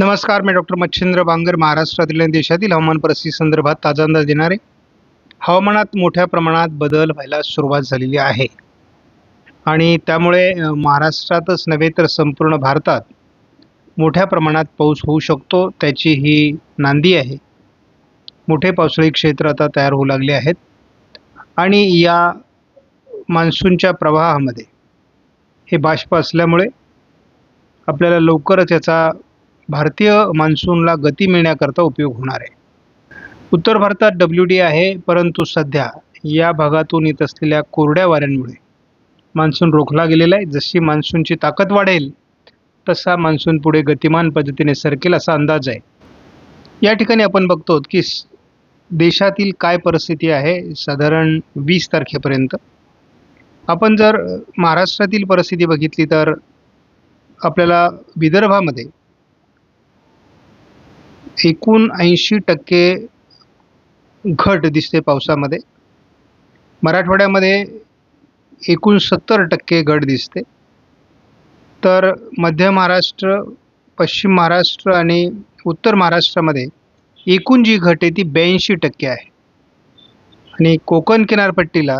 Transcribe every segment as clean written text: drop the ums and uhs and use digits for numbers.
नमस्कार, मी डॉक्टर मच्छिंद्र बांगर महाराष्ट्रातील आणि देशातील हवामान परिस्थिती संदर्भात ताजा अंदाज देणार आहे. हवामानात मोठ्या प्रमाणात बदल व्हायला सुरुवात झालेली आहे आणि त्यामुळे महाराष्ट्रातच नव्हे तर संपूर्ण भारतात मोठ्या प्रमाणात पाऊस होऊ शकतो. त्याची ही नांदी आहे. मोठे पावसाळी क्षेत्र आता तयार होऊ लागले आहेत आणि या मान्सूनच्या प्रवाहामध्ये हे बाष्प असल्यामुळे आपल्याला लवकरच याचा भारतीय मान्सूनला गती मिळण्याकरता उपयोग होणार आहे. उत्तर भारतात WD आहे, परंतु सध्या या भागातून येत असलेल्या कोरड्या वाऱ्यांमुळे मान्सून रोखला गेलेला आहे. जशी मान्सूनची ताकद वाढेल तसा मान्सून पुढे गतिमान पद्धतीने सरकेल असा अंदाज आहे. या ठिकाणी आपण बघतो की देशातील काय परिस्थिती आहे साधारण 20 तारखेपर्यंत. आपण जर महाराष्ट्रातील परिस्थिती बघितली तर आपल्याला विदर्भामध्ये एकूण 80% घट दिसते पावसामध्ये. मराठवाड्यामध्ये एकूण 70% घट दिसते. तर मध्य महाराष्ट्र, पश्चिम महाराष्ट्र आणि उत्तर महाराष्ट्रामध्ये एकूण जी घट आहे ती 82% आहे आणि कोकण किनारपट्टीला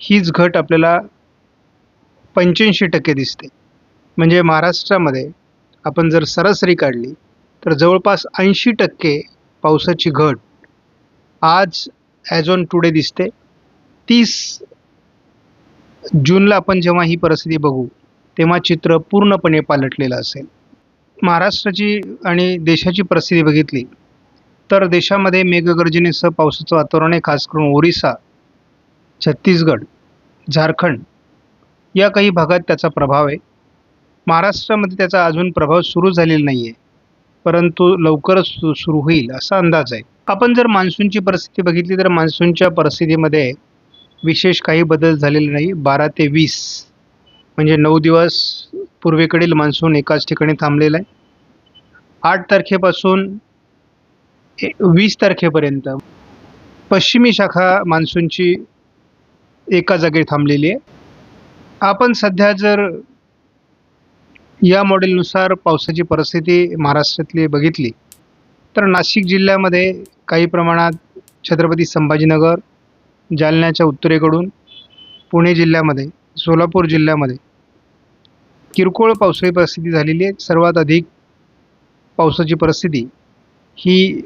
हीच घट आपल्याला 85% दिसते. म्हणजे महाराष्ट्रामध्ये आपण जर सरासरी काढली तर जवळपास 80% पावसाची घट आज ॲज ऑन टुडे दिसते. 30 जूनला आपण जेव्हा ही परिस्थिती बघू तेव्हा चित्र पूर्णपणे पालटलेलं असेल. महाराष्ट्राची आणि देशाची परिस्थिती बघितली तर देशामध्ये मेघगर्जनेसह पावसाचं वातावरण आहे. खास करून ओरिसा, छत्तीसगड, झारखंड या काही भागात त्याचा प्रभाव आहे. महाराष्ट्रामध्ये त्याचा अजून प्रभाव सुरू झालेला नाही आहे, परंतु लवकरच सुरू होईल असा अंदाज आहे. आपण जर मान्सूनची परिस्थिती बघितली तर मान्सूनच्या परिस्थितीमध्ये विशेष काही बदल झालेले नाही. 12 ते 20 म्हणजे 9 दिवस पूर्वेकडील मान्सून एकाच ठिकाणी थांबलेला आहे. 8 तारखेपासून 20 तारखेपर्यंत पश्चिमी शाखा मान्सूनची एका जागी थांबलेली आहे. आपण सध्या जर या मॉडेलनुसार पावसाची परिस्थिती महाराष्ट्रातली बघितली तर नाशिक जिल्ह्यामध्ये काही प्रमाणात, छत्रपती संभाजीनगर, जालन्याच्या उत्तरेकडून, पुणे जिल्ह्यामध्ये, सोलापूर जिल्ह्यामध्ये किरकोळ पावसाळी परिस्थिती झालेली आहे. सर्वात अधिक पावसाची परिस्थिती ही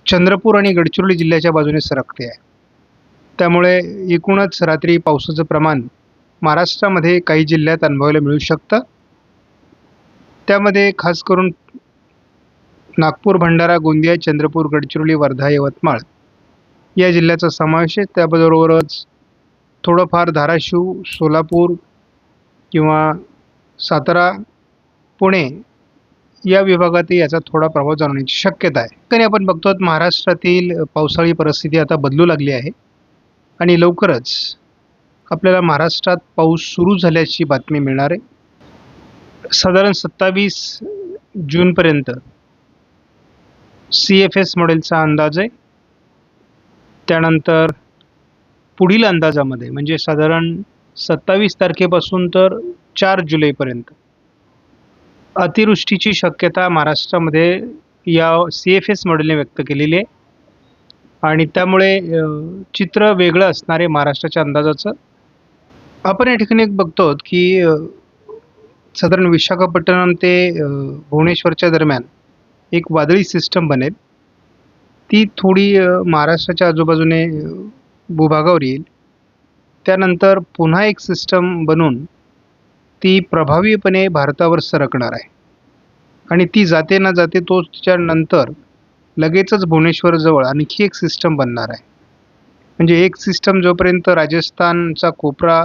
चंद्रपूर आणि गडचिरोली जिल्ह्याच्या बाजूने सरकते आहे. त्यामुळे एकूणच रात्री पावसाचं प्रमाण महाराष्ट्रामध्ये काही जिल्ह्यात अनुभवायला मिळू शकतं. त्यामध्ये खास करून नागपूर, भंडारा, गोंदिया, चंद्रपूर, गडचिरोली, वर्धा, यवतमाळ या जिल्ह्याचा समावेश आहे. त्याबरोबरच थोडंफार धाराशिव, सोलापूर किंवा सातारा, पुणे या विभागातही याचा थोडा प्रभाव जाणवण्याची शक्यता आहे. त्याने आपण बघतो महाराष्ट्रातील पावसाळी परिस्थिती आता बदलू लागली आहे आणि लवकरच आपल्याला महाराष्ट्रात पाऊस सुरू झाल्याची बातमी मिळणार आहे. साधारण 27 जूनपर्यंत CFS मॉडेलचा अंदाज आहे. त्यानंतर पुढील अंदाजामध्ये म्हणजे साधारण 27 तारखेपासून तर 4 जुलैपर्यंत अतिवृष्टीची शक्यता महाराष्ट्रामध्ये या CFS मॉडेलने व्यक्त केलेली आहे आणि त्यामुळे चित्र वेगळं असणार आहे महाराष्ट्राच्या अंदाजाचं. आपण या ठिकाणी बघतो की साधारण विशाखापट्टणम ते भुवनेश्वरच्या दरम्यान एक वादळी सिस्टम बनेल. ती थोडी महाराष्ट्राच्या आजूबाजूने भूभागावर येईल. त्यानंतर पुन्हा एक सिस्टम बनून ती प्रभावीपणे भारतावर सरकणार आहे आणि ती जाते ना जाते तो त्याच्यानंतर लगेचच भुवनेश्वरजवळ आणखी एक सिस्टम बनणार आहे. म्हणजे एक सिस्टम जोपर्यंत राजस्थानचा कोपरा,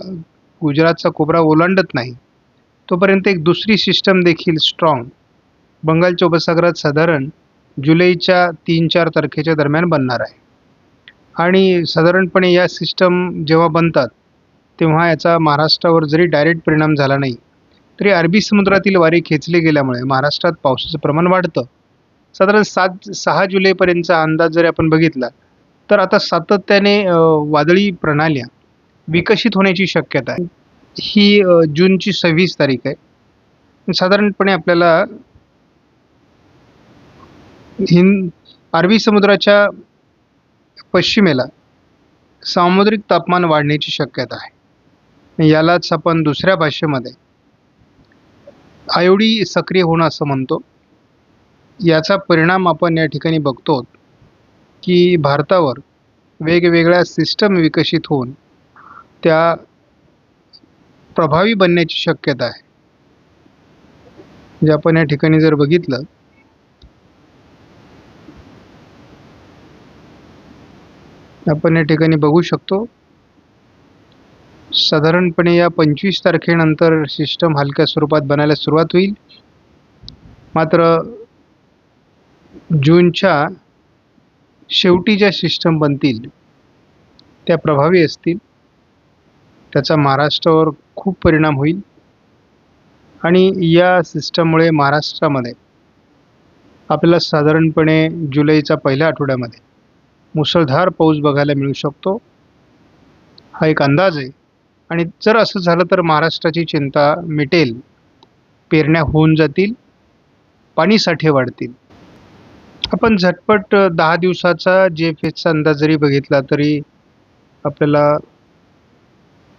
गुजरातचा कोपरा ओलांडत नाही तोपर्यंत एक दुसरी सिस्टम देखील स्ट्रॉंग बंगालच्या उपसागरात साधारण जुलैच्या 3-4 तारखेच्या दरम्यान बनणार आहे. आणि साधारणपणे या सिस्टम जेव्हा बनतात तेव्हा याचा महाराष्ट्रावर जरी डायरेक्ट परिणाम झाला नाही तरी अरबी समुद्रातील वारे खेचले गेल्यामुळे महाराष्ट्रात पावसाचं प्रमाण वाढतं. साधारण 6 जुलैपर्यंतचा अंदाज जरी आपण बघितला तर आता सातत्याने वादळी प्रणाल्या विकसित होण्याची शक्यता आहे. ही जूनची 26 तारीख आहे. साधारणपणे आपल्याला अरबी समुद्राच्या पश्चिमेला सामुद्रिक तापमान वाढण्याची शक्यता आहे. यालाच आपण दुसऱ्या भाषेमध्ये आयोडी सक्रिय होणं असं म्हणतो. याचा परिणाम आपण या ठिकाणी बघतो की भारतावर वेगवेगळ्या सिस्टम विकसित होऊन त्या प्रभावी बनण्याची शक्यता आहे. जे आपण या ठिकाणी जर बघितलं आपण या ठिकाणी बघू शकतो, साधारणपणे या 25 तारखेनंतर सिस्टम हलक्या स्वरूपात बनायला सुरुवात होईल. मात्र जूनच्या शेवटी ज्या सिस्टम बनतील त्या प्रभावी असतील. त्याचा महाराष्ट्रावर खूप परिणाम होईल आणि या सिस्टममुळे महाराष्ट्रामध्ये आपल्याला साधारणपणे जुलैच्या पहिल्या आठवड्यामध्ये मुसळधार पाऊस बघायला मिळू शकतो. हा एक अंदाज आहे आणि जर असं झालं तर महाराष्ट्राची चिंता मिटेल. पेरण्या होऊन जातील, पाणीसाठे वाढतील. आपण झटपट 10 दिवसाचा JFSचा अंदाज जरी बघितला तरी आपल्याला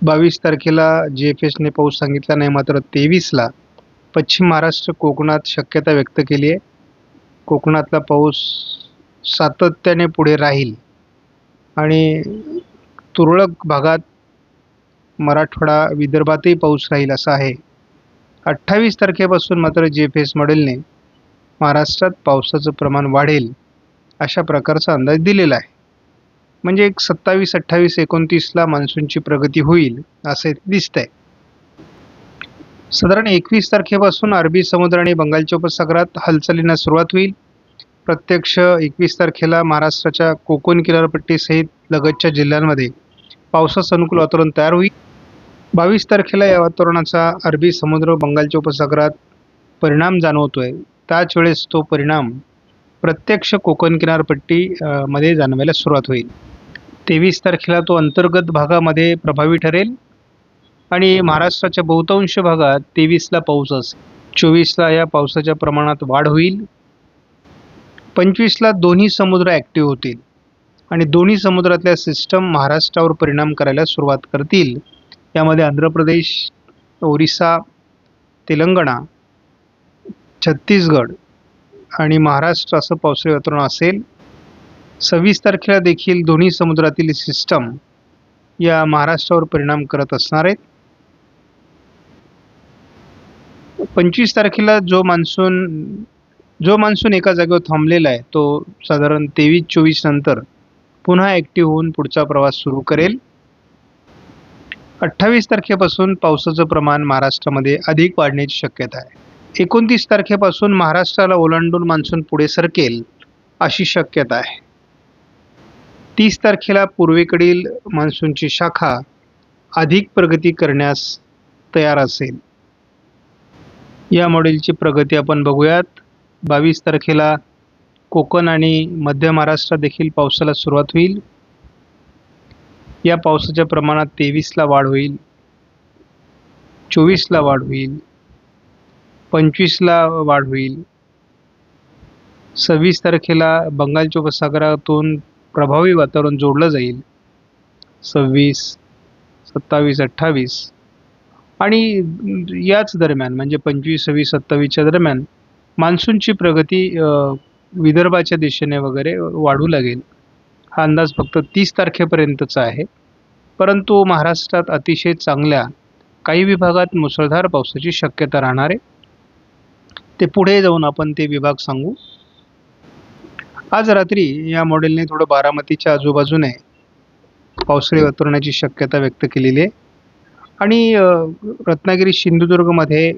22 तारखेला JFSने पाऊस सांगितला नाही, मात्र 23ला पश्चिम महाराष्ट्र कोकणात शक्यता व्यक्त केली आहे. कोकणातला पाऊस सातत्याने पुढे राहील आणि तुरळक भागात मराठवाडा विदर्भातही पाऊस राहील असं आहे. 28 तारखेपासून मात्र JFS मॉडेलने महाराष्ट्रात पावसाचं प्रमाण वाढेल अशा प्रकारचा अंदाज दिलेला आहे. म्हणजे एक 27, 28, 29ला मान्सूनची प्रगती होईल असे दिसतंय. साधारण 21 तारखेपासून अरबी समुद्र आणि बंगालच्या उपसागरात हालचालींना सुरुवात होईल. प्रत्यक्ष 21 तारखेला महाराष्ट्राच्या कोकण किनारपट्टीसहित लगतच्या जिल्ह्यांमध्ये पावसाचं अनुकूल वातावरण तयार होईल. 22 तारखेला या वातावरणाचा अरबी समुद्र बंगालच्या उपसागरात परिणाम जाणवतोय. त्याच वेळेस तो परिणाम प्रत्यक्ष कोकण किनारपट्टी मध्ये जाणवायला सुरुवात होईल. 23 तारखेला तो अंतर्गत भागामध्ये प्रभावी ठरेल आणि महाराष्ट्राच्या बहुतांश भागात 23ला पाऊस असेल. 24ला या पावसाच्या प्रमाणात वाढ होईल. 25ला दोन्ही समुद्र ॲक्टिव्ह होतील आणि दोन्ही समुद्रातल्या सिस्टम महाराष्ट्रावर परिणाम करायला सुरुवात करतील. यामध्ये आंध्र प्रदेश, ओरिसा, तेलंगणा, छत्तीसगड आणि महाराष्ट्र असं पावसाळी वातावरण असेल. 26 तारखेला देखील दोन्ही समुद्रातील सिस्टम या महाराष्ट्रावर परिणाम करत असणार आहेत. 25 तारखेला जो मान्सून एका जागेवर थांबलेला आहे तो साधारण 23-24 नंतर पुन्हा ॲक्टिव्ह होऊन पुढचा प्रवास सुरू करेल. 28 तारखेपासून पावसाचं प्रमाण महाराष्ट्रामध्ये अधिक वाढण्याची शक्यता आहे. 29 तारखेपासून महाराष्ट्राला ओलांडून मान्सून पुढे सरकेल अशी शक्यता आहे. 30 तारखेला पूर्वेकडील मान्सूनची शाखा अधिक प्रगती करण्यास तयार असेल. या मॉडेलची प्रगती आपण बघूयात. 22 तारखेला कोकण आणि मध्य महाराष्ट्रात देखील पावसाला सुरुवात होईल. या पावसाच्या प्रमाणात 23ला वाढ होईल, 24ला वाढ होईल, 25ला वाढ होईल. 26 तारखेला बंगालच्या उपसागरातून प्रभावी वातावरण जोडलं जाईल. 26, 27, 28 आणि याच दरम्यान म्हणजे 25, 26, 27च्या दरम्यान मान्सूनची प्रगती विदर्भाच्या दिशेने वगैरे वाढू लागेल. हा अंदाज फक्त 30 तारखेपर्यंतचा आहे, परंतु महाराष्ट्रात अतिशय चांगल्या काही विभागात मुसळधार पावसाची शक्यता राहणार आहे. ते पुढे जाऊन आपण ते विभाग सांगू. आज रात्री या मॉडेलने थोडं बारामतीच्या आजूबाजूने पावसाळी वातावरणाची शक्यता व्यक्त केलेली आहे आणि रत्नागिरी सिंधुदुर्गमध्ये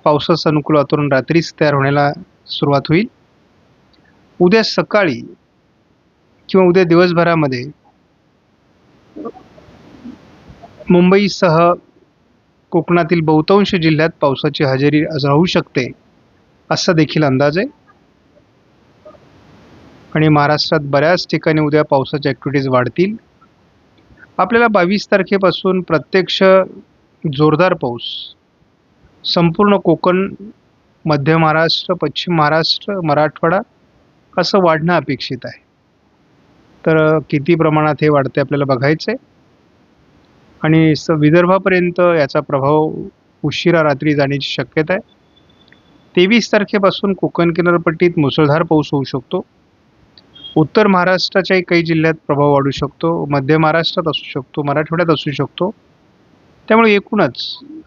पावसाचं अनुकूल वातावरण रात्रीच तयार होण्याला सुरुवात होईल. उद्या सकाळी किंवा उद्या दिवसभरामध्ये मुंबईसह कोकणातील बहुतांश जिल्ह्यात पावसाची हजेरी राहू शकते असा देखील अंदाज आहे आणि महाराष्ट्रात बऱ्याच ठिकाणी उद्या पावसाच्या ॲक्टिव्हिटीज वाढतील. आपल्याला 22 तारखेपासून प्रत्यक्ष जोरदार पाऊस संपूर्ण कोकण, मध्य महाराष्ट्र, पश्चिम महाराष्ट्र, मराठवाडा असं वाढणं अपेक्षित आहे. तर किती प्रमाणात हे वाढते आपल्याला बघायचं आहे आणि विदर्भापर्यंत याचा प्रभाव उशिरा रात्री जाण्याची शक्यता आहे. 23 तारखेपासून कोकण किनारपट्टीत मुसळधार पाऊस होऊ शकतो. उत्तर महाराष्ट्राच्याही काही जिल्ह्यात प्रभाव वाढू शकतो. मध्य महाराष्ट्रात असू शकतो, मराठवाड्यात असू शकतो. त्यामुळे एकूणच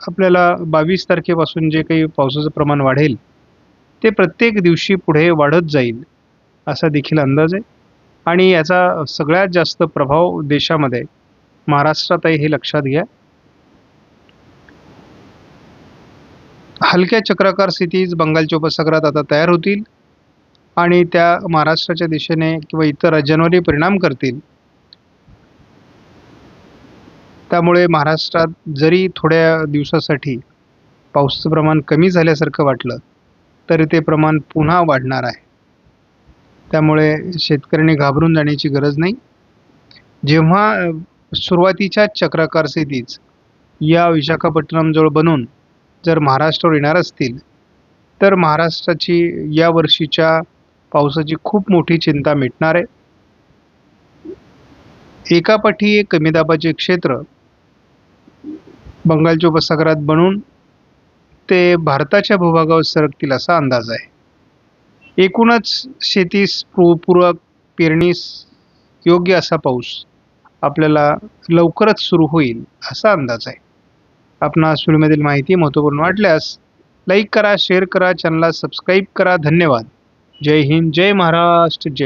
आपल्याला 22 तारखेपासून जे काही पावसाचं प्रमाण वाढेल ते प्रत्येक दिवशी पुढे वाढत जाईल असा देखील अंदाज आहे. आणि याचा सगळ्यात जास्त प्रभाव देशामध्ये महाराष्ट्रात आहे हे लक्षात घ्या. हलक्या चक्राकार स्थितीज बंगालच्या उपसागरात आता तयार होतील आणि त्या महाराष्ट्राच्या दिशेने किंवा इतर राज्यांवरही परिणाम करतील. त्यामुळे महाराष्ट्रात जरी थोड्या दिवसासाठी पावसाचं प्रमाण कमी झाल्यासारखं वाटलं तरी ते प्रमाण पुन्हा वाढणार आहे. त्यामुळे शेतकऱ्यांनी घाबरून जाण्याची गरज नाही. जेव्हा सुरुवातीच्या चक्राकार स्थितीच या विशाखापट्टणमजवळ बनून जर महाराष्ट्रावर येणार असतील तर महाराष्ट्राची या वर्षीच्या पावसाची खूप मोठी चिंता मिटणार आहे. एकापाठी एक कमी दाबाचे क्षेत्र बंगालच्या उपसागरात बनून ते भारताच्या भूभागावर सरकतील असा अंदाज आहे. एकूणच शेतीस पूरक पेरणीस योग्य असा पाऊस आपल्याला लवकरच सुरू होईल असा अंदाज आहे. आपणास व्हिडिओमधील माहिती महत्त्वपूर्ण वाटल्यास लाईक करा, शेअर करा, चॅनलला सबस्क्राईब करा. धन्यवाद. जय हिंद, जय महाराष्ट्र, जय